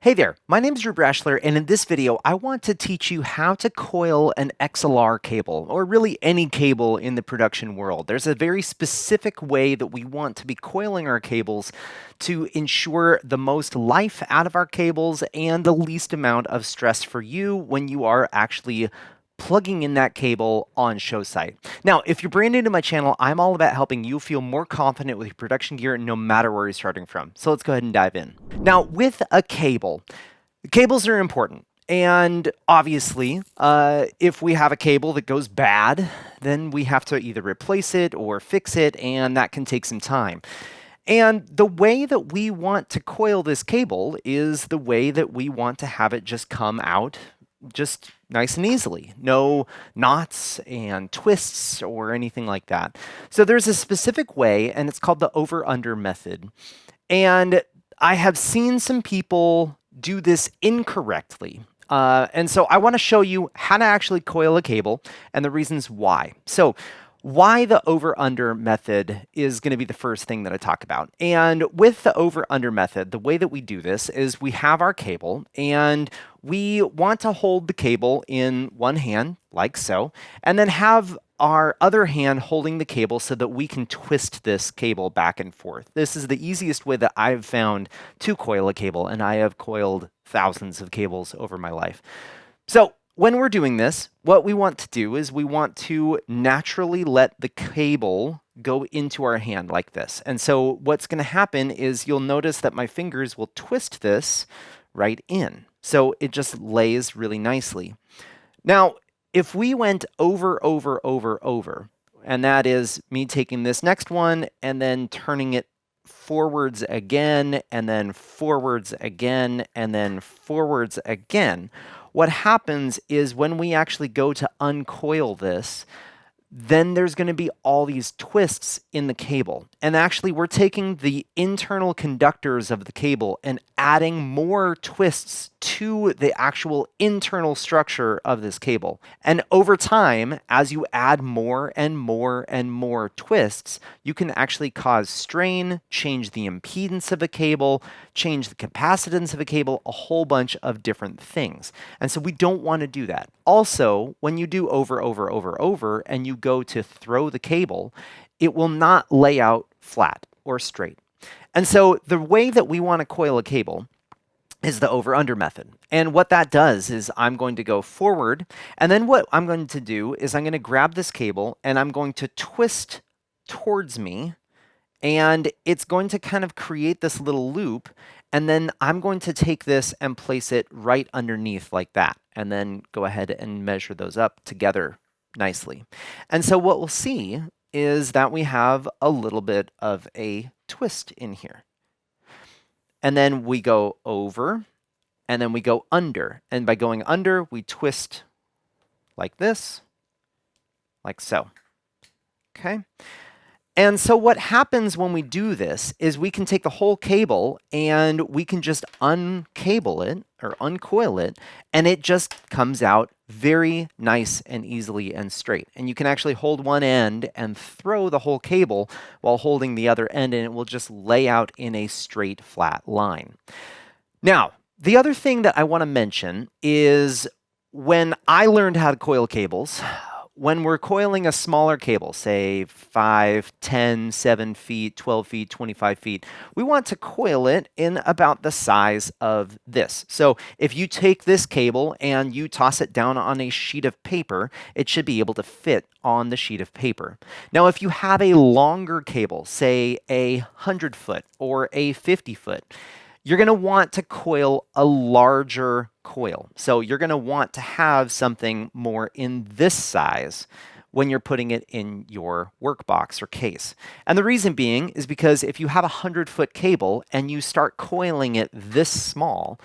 Hey there, my name is Brashler, and in this video, I want to teach you how to coil an XLR cable, or really any cable in the production world. There's a very specific way that we want to be coiling our cables to ensure the most life out of our cables and the least amount of stress for you when you are actually plugging in that cable on show site. Now, if you're brand new to my channel, I'm all about helping you feel more confident with your production gear no matter where you're starting from. So let's go ahead and dive in. Now, with a cable, cables are important. And obviously, if we have a cable that goes bad, then we have to either replace it or fix it, and that can take some time. And the way that we want to coil this cable is the way that we want to have it just come out just nice and easily. No knots and twists or anything like that. So there's a specific way, and it's called the over-under method. And I have seen some people do this incorrectly. And so I want to show you how to actually coil a cable and the reasons why. So why the over-under method is going to be the first thing that I talk about. And with the over-under method, the way that we do this is we have our cable and we want to hold the cable in one hand, like so, and then have our other hand holding the cable so that we can twist this cable back and forth. This is the easiest way that I've found to coil a cable, and I have coiled thousands of cables over my life. So when we're doing this, what we want to do is we want to naturally let the cable go into our hand like this. And so what's going to happen is you'll notice that my fingers will twist this right in. So it just lays really nicely. Now, if we went over, and that is me taking this next one and then turning it forwards again, and then forwards again, and then forwards again, what happens is when we actually go to uncoil this, then there's going to be all these twists in the cable. And actually, we're taking the internal conductors of the cable and adding more twists to the actual internal structure of this cable. And over time, as you add more and more and more twists, you can actually cause strain, change the impedance of a cable, change the capacitance of a cable, a whole bunch of different things. And so we don't want to do that. Also, when you do over, and you go to throw the cable, it will not lay out flat or straight. And so the way that we want to coil a cable is the over-under method. And what that does is I'm going to go forward, and then what I'm going to do is I'm going to grab this cable and I'm going to twist towards me, and it's going to kind of create this little loop, and then I'm going to take this and place it right underneath like that, and then go ahead and measure those up together nicely. And so what we'll see is that we have a little bit of a twist in here. And then we go over, and then we go under. And by going under, we twist like this, like so. Okay? And so what happens when we do this is we can take the whole cable and we can just uncable it or uncoil it, and it just comes out very nice and easily and straight. And you can actually hold one end and throw the whole cable while holding the other end, and it will just lay out in a straight, flat line. Now, the other thing that I want to mention is when I learned how to coil cables, when we're coiling a smaller cable, say 5, 10, 7 feet, 12 feet, 25 feet, we want to coil it in about the size of this. So if you take this cable and you toss it down on a sheet of paper, it should be able to fit on the sheet of paper. Now, if you have a longer cable, say a 100-foot or a 50-foot, you're going to want to coil a larger coil. So you're going to want to have something more in this size when you're putting it in your workbox or case. And the reason being is because if you have a 100-foot cable and you start coiling it this small,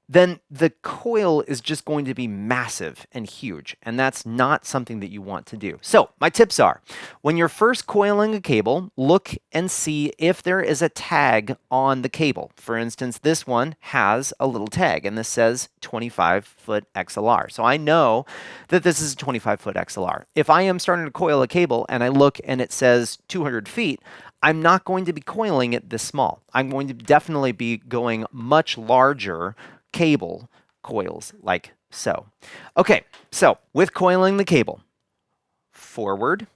then the coil is just going to be massive and huge, and that's not something that you want to do. So my tips are, when you're first coiling a cable, look and see if there is a tag on the cable. For instance, this one has a little tag, and this says 25-foot XLR. So I know that this is a 25-foot XLR. If I am starting to coil a cable and I look and it says 200 feet, I'm not going to be coiling it this small. I'm going to definitely be going much larger cable coils like so. Okay, so with coiling the cable, forward,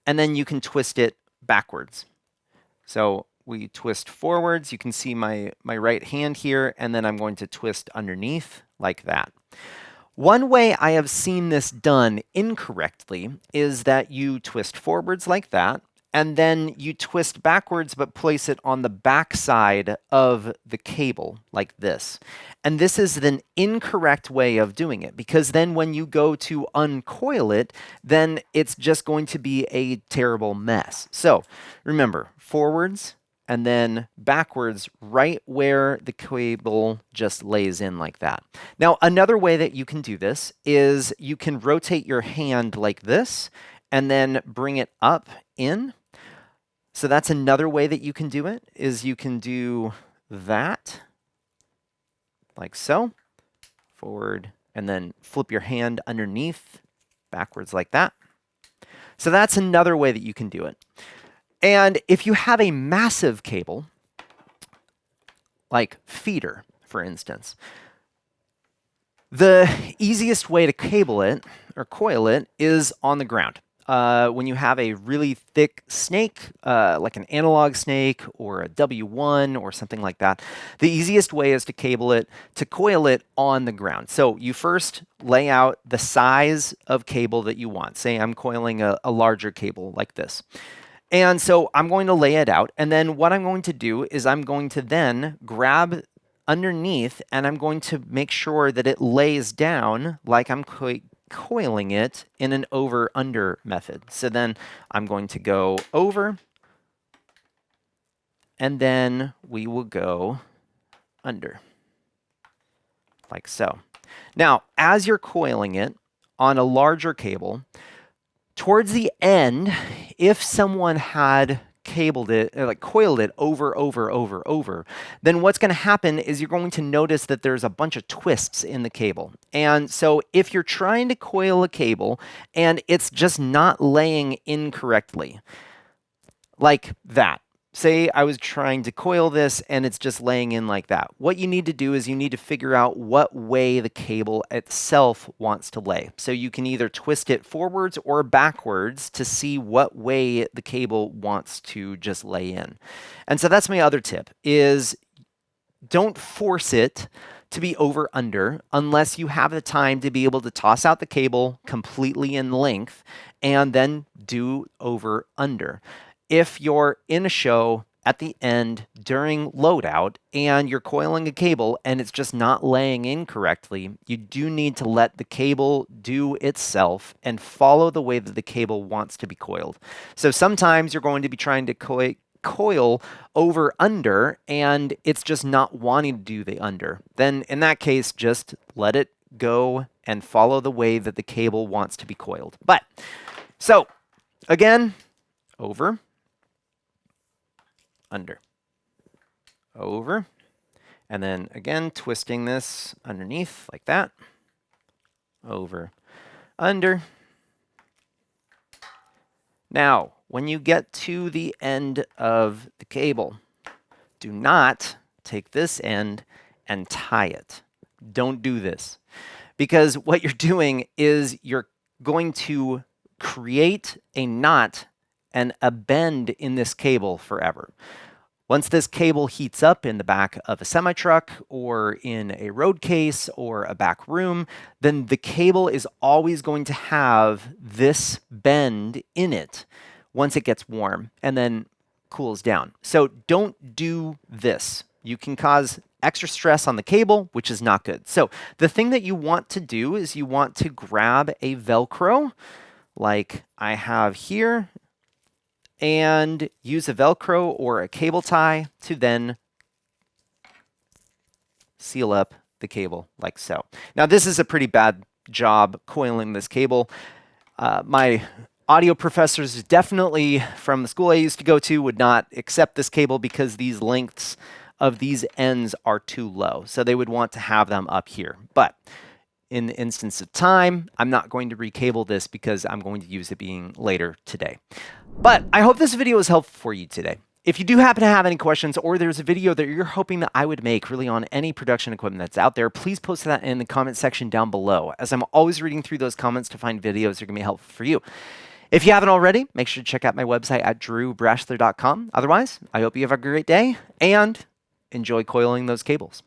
and then you can twist it backwards. So we twist forwards. You can see my right hand here, and then I'm going to twist underneath like that. One way I have seen this done incorrectly is that you twist forwards like that, and then you twist backwards but place it on the back side of the cable like this. And this is an incorrect way of doing it, because then when you go to uncoil it, then it's just going to be a terrible mess. So remember, forwards and then backwards right where the cable just lays in like that. Now, another way that you can do this is you can rotate your hand like this and then bring it up in. So that's another way that you can do it, is you can do that like so, forward, and then flip your hand underneath, backwards like that. So that's another way that you can do it. And if you have a massive cable, like feeder, for instance, the easiest way to cable it or coil it is on the ground. When you have a really thick snake, like an analog snake or a W1 or something like that, the easiest way is to coil it on the ground. So you first lay out the size of cable that you want. Say I'm coiling a larger cable like this. And so I'm going to lay it out, and then what I'm going to do is I'm going to then grab underneath, and I'm going to make sure that it lays down like I'm coiling it in an over-under method. So then I'm going to go over, and then we will go under, like so. Now, as you're coiling it on a larger cable, towards the end, if someone had cabled it, or like coiled it over, then what's going to happen is you're going to notice that there's a bunch of twists in the cable. And so if you're trying to coil a cable and it's just not laying incorrectly, like that. Say I was trying to coil this and it's just laying in like that. What you need to do is you need to figure out what way the cable itself wants to lay. So you can either twist it forwards or backwards to see what way the cable wants to just lay in. And so that's my other tip, is don't force it to be over under unless you have the time to be able to toss out the cable completely in length and then do over under. If you're in a show at the end during loadout and you're coiling a cable and it's just not laying in correctly, you do need to let the cable do itself and follow the way that the cable wants to be coiled. So sometimes you're going to be trying to coil over under and it's just not wanting to do the under. Then in that case, just let it go and follow the way that the cable wants to be coiled. But so again, over, under, over, and then again twisting this underneath like that, over, under. Now, when you get to the end of the cable, do not take this end and tie it. Don't do this, because what you're doing is you're going to create a knot and a bend in this cable forever. Once this cable heats up in the back of a semi-truck or in a road case or a back room, then the cable is always going to have this bend in it once it gets warm and then cools down. So don't do this. You can cause extra stress on the cable, which is not good. So the thing that you want to do is you want to grab a Velcro like I have here, and use a Velcro or a cable tie to then seal up the cable like so. Now this is a pretty bad job coiling this cable. My audio professors, definitely from the school I used to go to, would not accept this cable because these lengths of these ends are too low. So they would want to have them up here. But in the instance of time, I'm not going to recable this because I'm going to use it being later today. But I hope this video was helpful for you today. If you do happen to have any questions, or there's a video that you're hoping that I would make really on any production equipment that's out there, please post that in the comment section down below, as I'm always reading through those comments to find videos that are going to be helpful for you. If you haven't already, make sure to check out my website at drewbrashler.com. Otherwise, I hope you have a great day and enjoy coiling those cables.